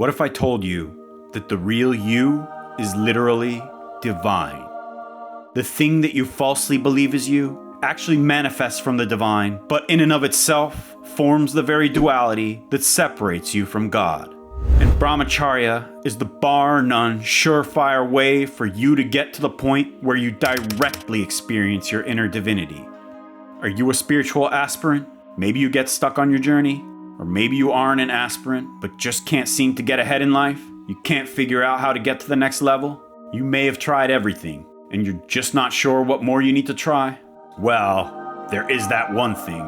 What if I told you that the real you is literally divine? The thing that you falsely believe is you actually manifests from the divine, but in and of itself forms the very duality that separates you from God. And Brahmacharya is the bar none surefire way for you to get to the point where you directly experience your inner divinity. Are you a spiritual aspirant? Maybe you get stuck on your journey. Or maybe you aren't an aspirant, but just can't seem to get ahead in life. You can't figure out how to get to the next level. You may have tried everything, and you're just not sure what more you need to try. Well, there is that one thing,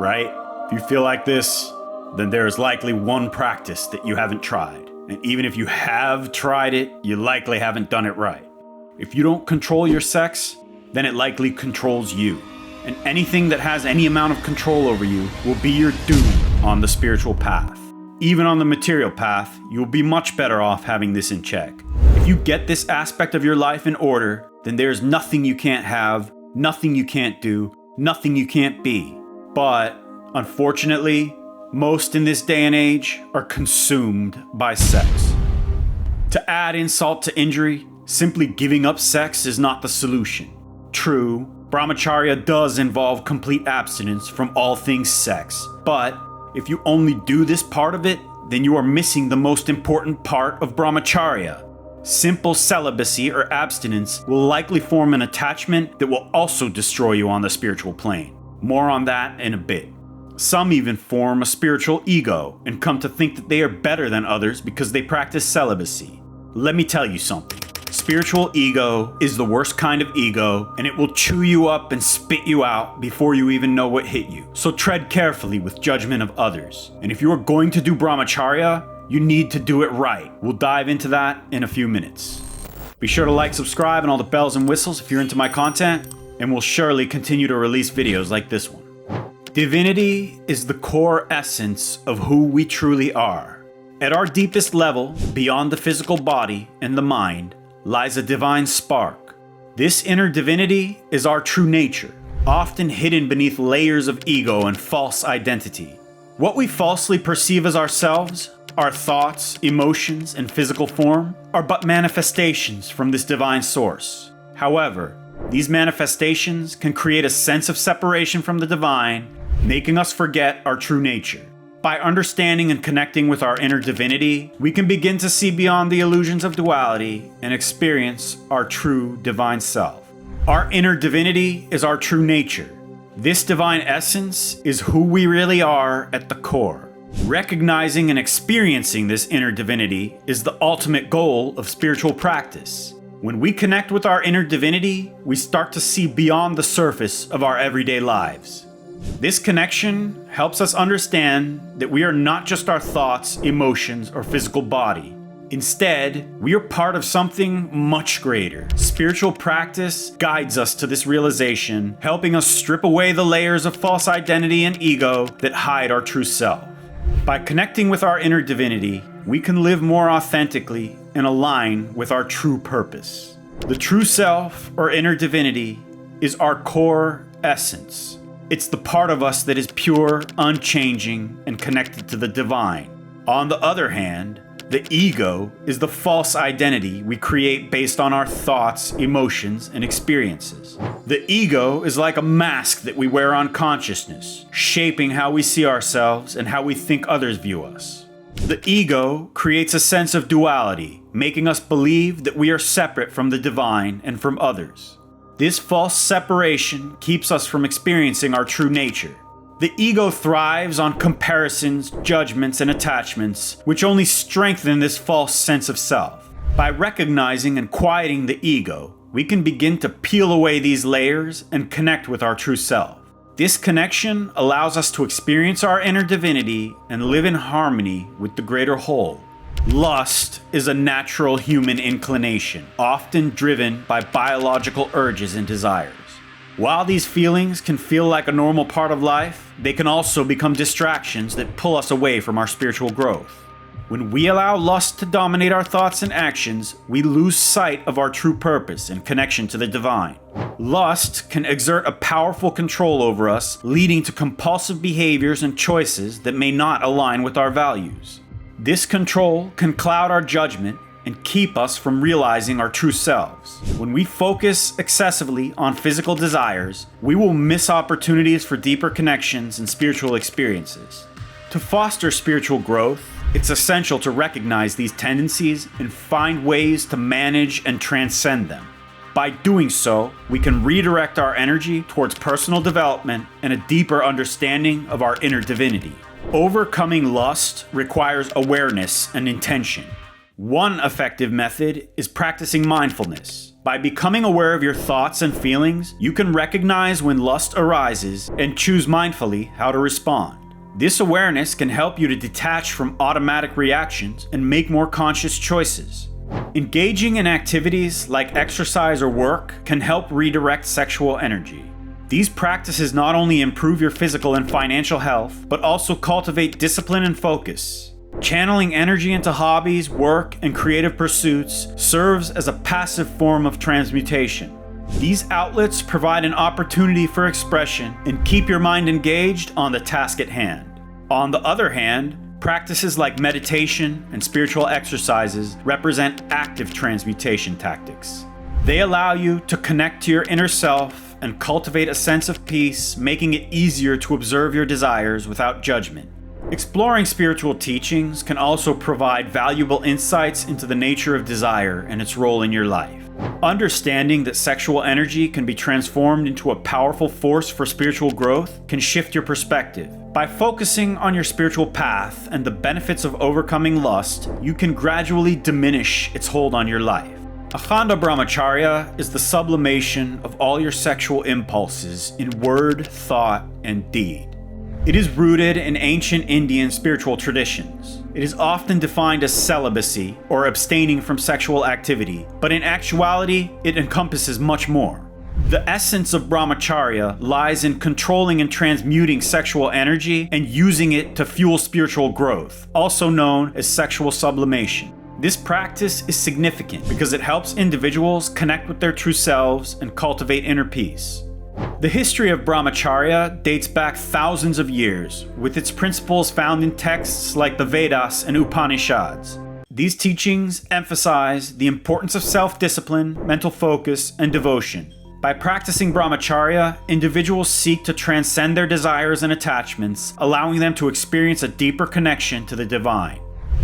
right? If you feel like this, then there is likely one practice that you haven't tried. And even if you have tried it, you likely haven't done it right. If you don't control your sex, then it likely controls you. And anything that has any amount of control over you will be your doom on the spiritual path. Even on the material path, you'll be much better off having this in check. If you get this aspect of your life in order, then there's nothing you can't have, nothing you can't do, nothing you can't be. But unfortunately, most in this day and age are consumed by sex. To add insult to injury, simply giving up sex is not the solution. True, Brahmacharya does involve complete abstinence from all things sex, but if you only do this part of it, then you are missing the most important part of Brahmacharya. Simple celibacy or abstinence will likely form an attachment that will also destroy you on the spiritual plane. More on that in a bit. Some even form a spiritual ego and come to think that they are better than others because they practice celibacy. Let me tell you something. Spiritual ego is the worst kind of ego, and it will chew you up and spit you out before you even know what hit you. So tread carefully with judgment of others. And if you are going to do Brahmacharya, you need to do it right. We'll dive into that in a few minutes. Be sure to like, subscribe, and all the bells and whistles if you're into my content, and we'll surely continue to release videos like this one. Divinity is the core essence of who we truly are. At our deepest level, beyond the physical body and the mind, lies a divine spark. This inner divinity is our true nature, often hidden beneath layers of ego and false identity. What we falsely perceive as ourselves, our thoughts, emotions, and physical form, are but manifestations from this divine source. However, these manifestations can create a sense of separation from the divine, making us forget our true nature. By understanding and connecting with our inner divinity, we can begin to see beyond the illusions of duality and experience our true divine self. Our inner divinity is our true nature. This divine essence is who we really are at the core. Recognizing and experiencing this inner divinity is the ultimate goal of spiritual practice. When we connect with our inner divinity, we start to see beyond the surface of our everyday lives. This connection helps us understand that we are not just our thoughts, emotions, or physical body. Instead, we are part of something much greater. Spiritual practice guides us to this realization, helping us strip away the layers of false identity and ego that hide our true self. By connecting with our inner divinity, we can live more authentically and align with our true purpose. The true self, or inner divinity, is our core essence. It's the part of us that is pure, unchanging, and connected to the divine. On the other hand, the ego is the false identity we create based on our thoughts, emotions, and experiences. The ego is like a mask that we wear on consciousness, shaping how we see ourselves and how we think others view us. The ego creates a sense of duality, making us believe that we are separate from the divine and from others. This false separation keeps us from experiencing our true nature. The ego thrives on comparisons, judgments, and attachments, which only strengthen this false sense of self. By recognizing and quieting the ego, we can begin to peel away these layers and connect with our true self. This connection allows us to experience our inner divinity and live in harmony with the greater whole. Lust is a natural human inclination, often driven by biological urges and desires. While these feelings can feel like a normal part of life, they can also become distractions that pull us away from our spiritual growth. When we allow lust to dominate our thoughts and actions, we lose sight of our true purpose and connection to the divine. Lust can exert a powerful control over us, leading to compulsive behaviors and choices that may not align with our values. This control can cloud our judgment and keep us from realizing our true selves. When we focus excessively on physical desires, we will miss opportunities for deeper connections and spiritual experiences. To foster spiritual growth, it's essential to recognize these tendencies and find ways to manage and transcend them. By doing so, we can redirect our energy towards personal development and a deeper understanding of our inner divinity. Overcoming lust requires awareness and intention. One effective method is practicing mindfulness. By becoming aware of your thoughts and feelings, you can recognize when lust arises and choose mindfully how to respond. This awareness can help you to detach from automatic reactions and make more conscious choices. Engaging in activities like exercise or work can help redirect sexual energy. These practices not only improve your physical and financial health, but also cultivate discipline and focus. Channeling energy into hobbies, work, and creative pursuits serves as a passive form of transmutation. These outlets provide an opportunity for expression and keep your mind engaged on the task at hand. On the other hand, practices like meditation and spiritual exercises represent active transmutation tactics. They allow you to connect to your inner self and cultivate a sense of peace, making it easier to observe your desires without judgment. Exploring spiritual teachings can also provide valuable insights into the nature of desire and its role in your life. Understanding that sexual energy can be transformed into a powerful force for spiritual growth can shift your perspective. By focusing on your spiritual path and the benefits of overcoming lust, you can gradually diminish its hold on your life. Akhanda Brahmacharya is the sublimation of all your sexual impulses in word, thought, and deed. It is rooted in ancient Indian spiritual traditions. It is often defined as celibacy or abstaining from sexual activity, but in actuality, it encompasses much more. The essence of Brahmacharya lies in controlling and transmuting sexual energy and using it to fuel spiritual growth, also known as sexual sublimation. This practice is significant because it helps individuals connect with their true selves and cultivate inner peace. The history of Brahmacharya dates back thousands of years, with its principles found in texts like the Vedas and Upanishads. These teachings emphasize the importance of self-discipline, mental focus, and devotion. By practicing Brahmacharya, individuals seek to transcend their desires and attachments, allowing them to experience a deeper connection to the divine.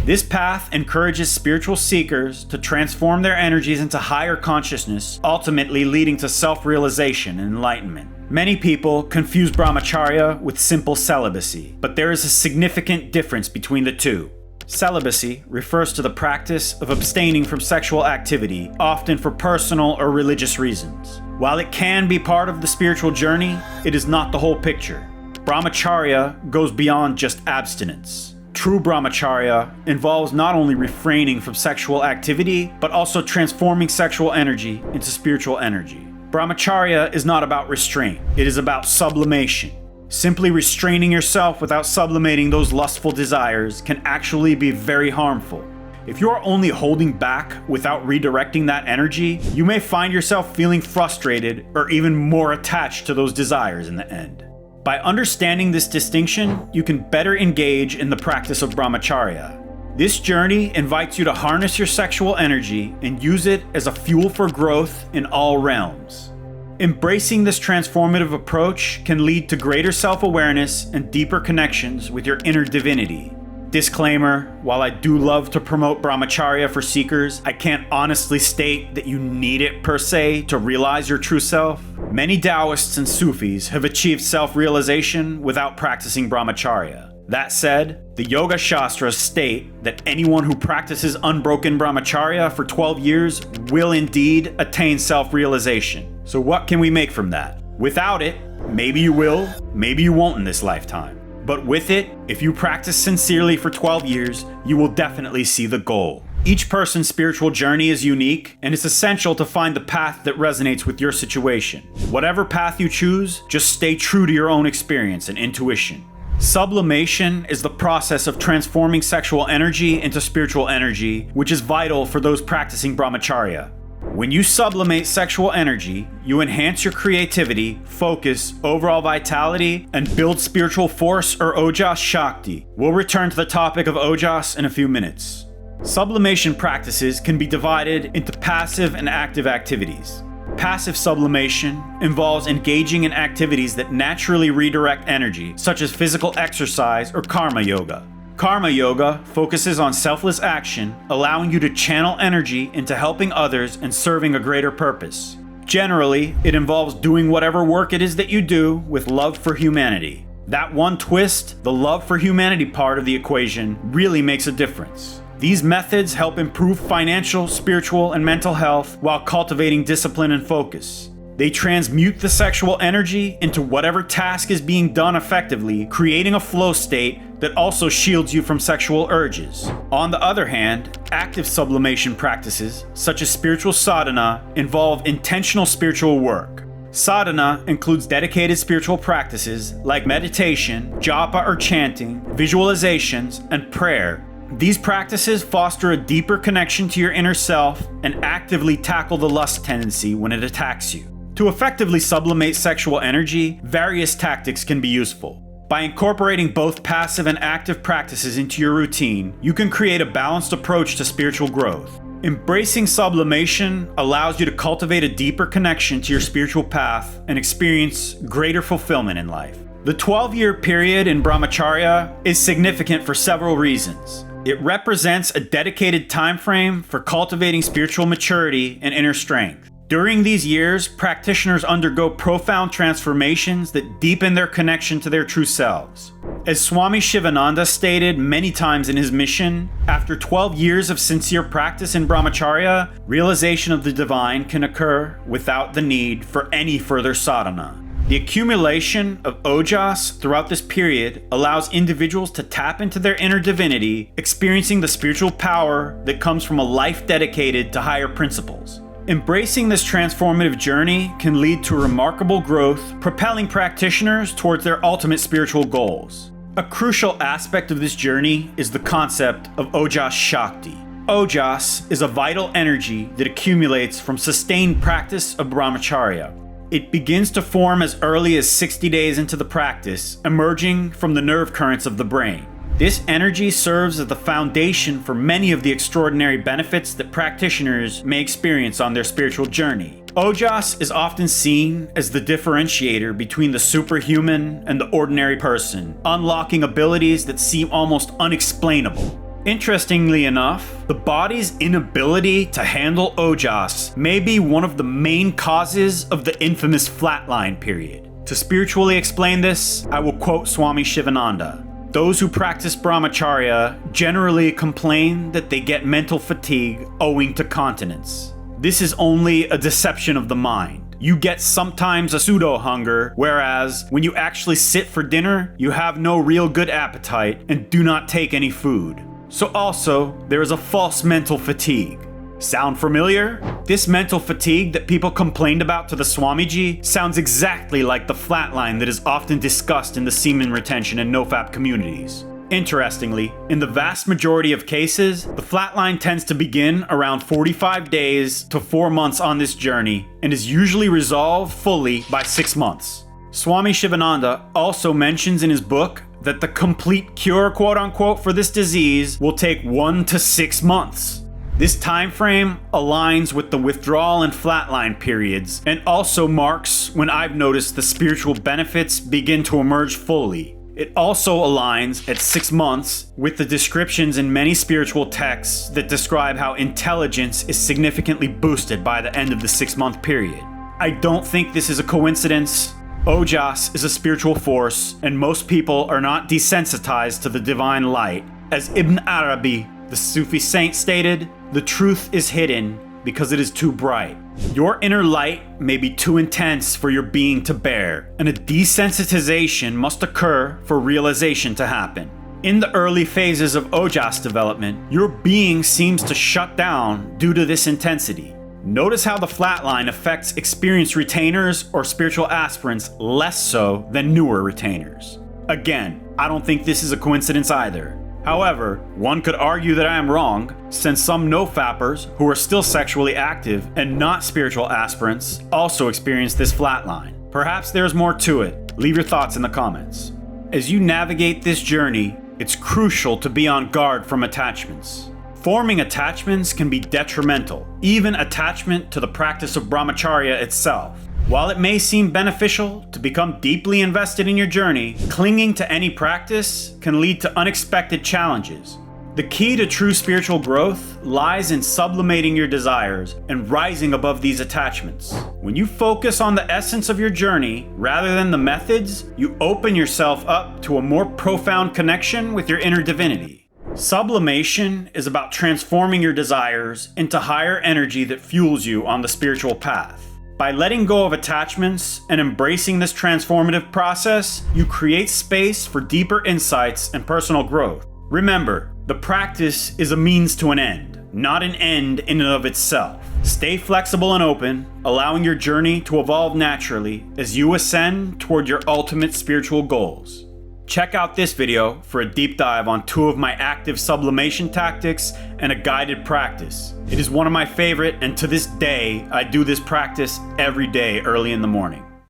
This path encourages spiritual seekers to transform their energies into higher consciousness, ultimately leading to self-realization and enlightenment. Many people confuse Brahmacharya with simple celibacy, but there is a significant difference between the two. Celibacy refers to the practice of abstaining from sexual activity, often for personal or religious reasons. While it can be part of the spiritual journey, it is not the whole picture. Brahmacharya goes beyond just abstinence. True Brahmacharya involves not only refraining from sexual activity, but also transforming sexual energy into spiritual energy. Brahmacharya is not about restraint, it is about sublimation. Simply restraining yourself without sublimating those lustful desires can actually be very harmful. If you are only holding back without redirecting that energy, you may find yourself feeling frustrated or even more attached to those desires in the end. By understanding this distinction, you can better engage in the practice of Brahmacharya. This journey invites you to harness your sexual energy and use it as a fuel for growth in all realms. Embracing this transformative approach can lead to greater self-awareness and deeper connections with your inner divinity. Disclaimer, while I do love to promote Brahmacharya for seekers, I can't honestly state that you need it per se to realize your true self. Many Taoists and Sufis have achieved self-realization without practicing Brahmacharya. That said, the Yoga Shastras state that anyone who practices unbroken Brahmacharya for 12 years will indeed attain self-realization. So what can we make from that? Without it, maybe you will, maybe you won't in this lifetime. But with it, if you practice sincerely for 12 years, you will definitely see the goal. Each person's spiritual journey is unique, and it's essential to find the path that resonates with your situation. Whatever path you choose, just stay true to your own experience and intuition. Sublimation is the process of transforming sexual energy into spiritual energy, which is vital for those practicing Brahmacharya. When you sublimate sexual energy, you enhance your creativity, focus, overall vitality, and build spiritual force or Ojas Shakti. We'll return to the topic of Ojas in a few minutes. Sublimation practices can be divided into passive and active activities. Passive sublimation involves engaging in activities that naturally redirect energy, such as physical exercise or karma yoga. Karma yoga focuses on selfless action, allowing you to channel energy into helping others and serving a greater purpose. Generally, it involves doing whatever work it is that you do with love for humanity. That one twist, the love for humanity part of the equation, really makes a difference. These methods help improve financial, spiritual, and mental health while cultivating discipline and focus. They transmute the sexual energy into whatever task is being done effectively, creating a flow state that also shields you from sexual urges. On the other hand, active sublimation practices, such as spiritual sadhana, involve intentional spiritual work. Sadhana includes dedicated spiritual practices like meditation, japa or chanting, visualizations, and prayer. These practices foster a deeper connection to your inner self and actively tackle the lust tendency when it attacks you. To effectively sublimate sexual energy, various tactics can be useful. By incorporating both passive and active practices into your routine, you can create a balanced approach to spiritual growth. Embracing sublimation allows you to cultivate a deeper connection to your spiritual path and experience greater fulfillment in life. The 12-year period in Brahmacharya is significant for several reasons. It represents a dedicated time frame for cultivating spiritual maturity and inner strength. During these years, practitioners undergo profound transformations that deepen their connection to their true selves. As Swami Shivananda stated many times in his mission, after 12 years of sincere practice in Brahmacharya, realization of the divine can occur without the need for any further sadhana. The accumulation of ojas throughout this period allows individuals to tap into their inner divinity, experiencing the spiritual power that comes from a life dedicated to higher principles. Embracing this transformative journey can lead to remarkable growth, propelling practitioners towards their ultimate spiritual goals. A crucial aspect of this journey is the concept of Ojas Shakti. Ojas is a vital energy that accumulates from sustained practice of Brahmacharya. It begins to form as early as 60 days into the practice, emerging from the nerve currents of the brain. This energy serves as the foundation for many of the extraordinary benefits that practitioners may experience on their spiritual journey. Ojas is often seen as the differentiator between the superhuman and the ordinary person, unlocking abilities that seem almost unexplainable. Interestingly enough, the body's inability to handle ojas may be one of the main causes of the infamous flatline period. To spiritually explain this, I will quote Swami Shivananda. Those who practice Brahmacharya generally complain that they get mental fatigue owing to continence. This is only a deception of the mind. You get sometimes a pseudo-hunger, whereas when you actually sit for dinner, you have no real good appetite and do not take any food. So also, there is a false mental fatigue. Sound familiar? This mental fatigue that people complained about to the Swamiji sounds exactly like the flatline that is often discussed in the semen retention and nofap communities. Interestingly, in the vast majority of cases, the flatline tends to begin around 45 days to 4 months on this journey and is usually resolved fully by 6 months. Swami Shivananda also mentions in his book that the complete cure, quote-unquote, for this disease will take 1 to 6 months. This time frame aligns with the withdrawal and flatline periods and also marks when I've noticed the spiritual benefits begin to emerge fully. It also aligns at 6 months with the descriptions in many spiritual texts that describe how intelligence is significantly boosted by the end of the 6-month period. I don't think this is a coincidence. Ojas is a spiritual force, and most people are not desensitized to the divine light. As Ibn Arabi, the Sufi saint, stated, "The truth is hidden because it is too bright." Your inner light may be too intense for your being to bear, and a desensitization must occur for realization to happen. In the early phases of Ojas development, your being seems to shut down due to this intensity. Notice how the flatline affects experienced retainers or spiritual aspirants less so than newer retainers. Again, I don't think this is a coincidence either. However, one could argue that I am wrong, since some no-fappers who are still sexually active and not spiritual aspirants also experience this flatline. Perhaps there's more to it. Leave your thoughts in the comments. As you navigate this journey, it's crucial to be on guard from attachments. Forming attachments can be detrimental, even attachment to the practice of Brahmacharya itself. While it may seem beneficial to become deeply invested in your journey, clinging to any practice can lead to unexpected challenges. The key to true spiritual growth lies in sublimating your desires and rising above these attachments. When you focus on the essence of your journey rather than the methods, you open yourself up to a more profound connection with your inner divinity. Sublimation is about transforming your desires into higher energy that fuels you on the spiritual path. By letting go of attachments and embracing this transformative process, you create space for deeper insights and personal growth. Remember, the practice is a means to an end, not an end in and of itself. Stay flexible and open, allowing your journey to evolve naturally as you ascend toward your ultimate spiritual goals. Check out this video for a deep dive on 2 of my active sublimation tactics and a guided practice. It is one of my favorite, and to this day, I do this practice every day early in the morning.